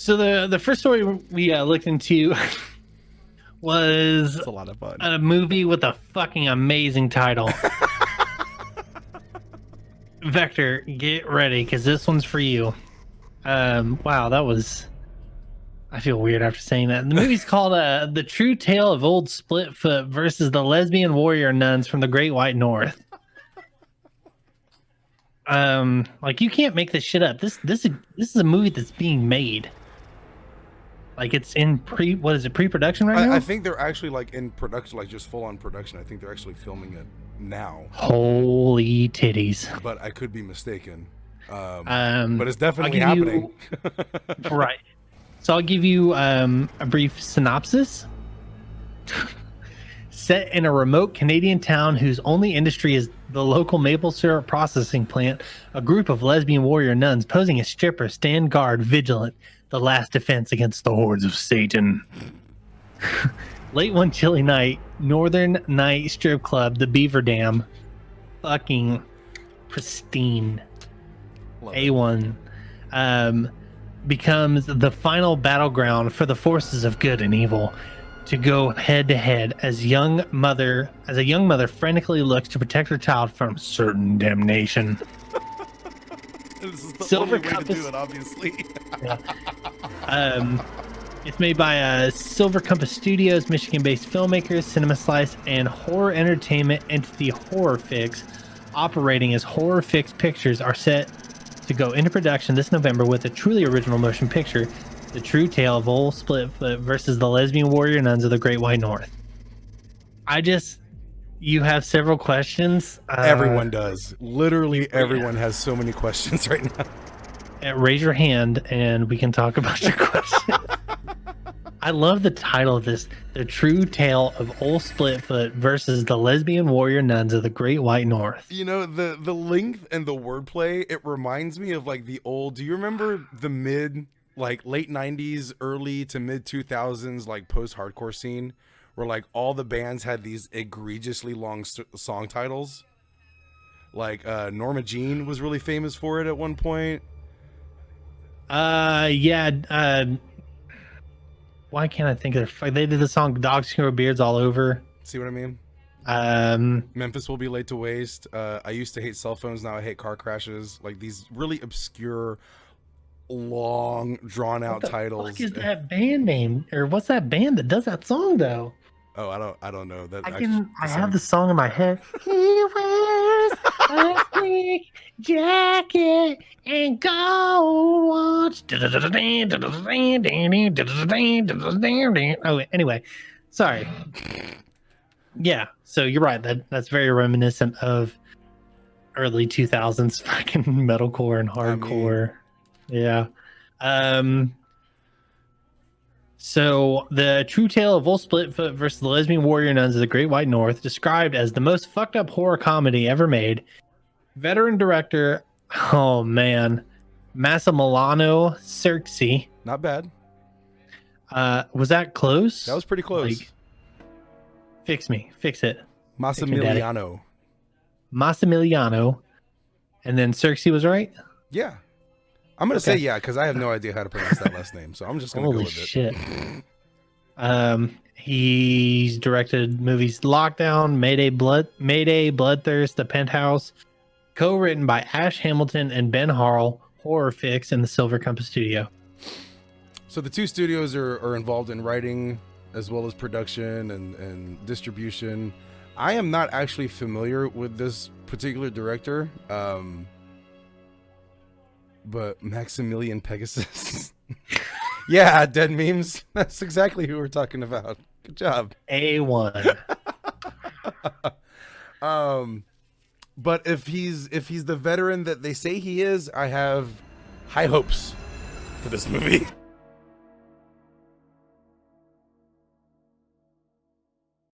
So the first story we looked into was It's a lot of fun. a movie with a fucking amazing title. Vector, get ready, because this one's for you. Wow, that was... I feel weird after saying that. The movie's called The True Tale of Old Splitfoot versus the Lesbian Warrior Nuns from the Great White North. Like, you can't make this shit up. This is a movie that's being made. Like, it's in pre-production right now? I think they're actually like in production, like just full on production. I think they're actually filming it now. Holy titties. But I could be mistaken. But it's definitely I'll give happening. Right. So I'll give you a brief synopsis. Set in a remote Canadian town whose only industry is the local maple syrup processing plant, a group of lesbian warrior nuns posing as strippers stand guard vigilant, the last defense against the hordes of Satan. Late one chilly night, Northern Night Strip Club, the Beaver Dam, fucking pristine, Love A1, becomes the final battleground for the forces of good and evil to go head to head as a young mother frantically looks to protect her child from certain damnation. This is the Silver only way Compass. to do it, obviously. Yeah. It's made by Silver Compass Studios, Michigan-based filmmakers, Cinema Slice, and horror entertainment entity Horror Fix, operating as Horror Fix Pictures, are set to go into production this November with a truly original motion picture, The True Tale of Old Splitfoot versus the Lesbian Warrior Nuns of the Great White North. You have several questions. Everyone does. Literally everyone has so many questions right now. Raise your hand and we can talk about your question. I love the title of this, The True Tale of Old Splitfoot versus the Lesbian Warrior Nuns of the Great White North. You know, the length and the wordplay, it reminds me of like the old, do you remember the late 90s, early to mid 2000s, like post-hardcore scene where like all the bands had these egregiously long song titles? Like Norma Jean was really famous for it at one point. Why can't I think of they did the song Dogs Can Grow Beards All Over. See what I mean? Memphis Will Be Laid to Waste. I used to hate cell phones, now I hate car crashes. Like these really obscure, long, drawn out titles. What is that band name? Or what's that band that does that song though? Oh, I don't know. That I have the song in my head. He wears a sleek jacket and gold watch. Oh, anyway, sorry. Yeah, so you're right. That's very reminiscent of early 2000s fucking metalcore and hardcore. Yeah. So, The True Tale of Old Splitfoot versus the Lesbian Warrior Nuns of the Great White North, described as the most fucked up horror comedy ever made. Veteran director, oh man, Massimiliano Circi. Not bad. Was that close? That was pretty close. Like, fix it. Massimiliano. Massimiliano. And then Circi was right? Yeah. I'm going to say yeah, because I have no idea how to pronounce that last name, so I'm just going to go with shit. He's directed movies Lockdown, Mayday, Bloodthirst, The Penthouse, co-written by Ash Hamilton and Ben Harl, Horror Fix, and the Silver Compass Studio. So the two studios are involved in writing as well as production and distribution. I am not actually familiar with this particular director. But Maximilian Pegasus. Yeah, dead memes. That's exactly who we're talking about. Good job. A1. But if he's the veteran that they say he is, I have high hopes for this movie.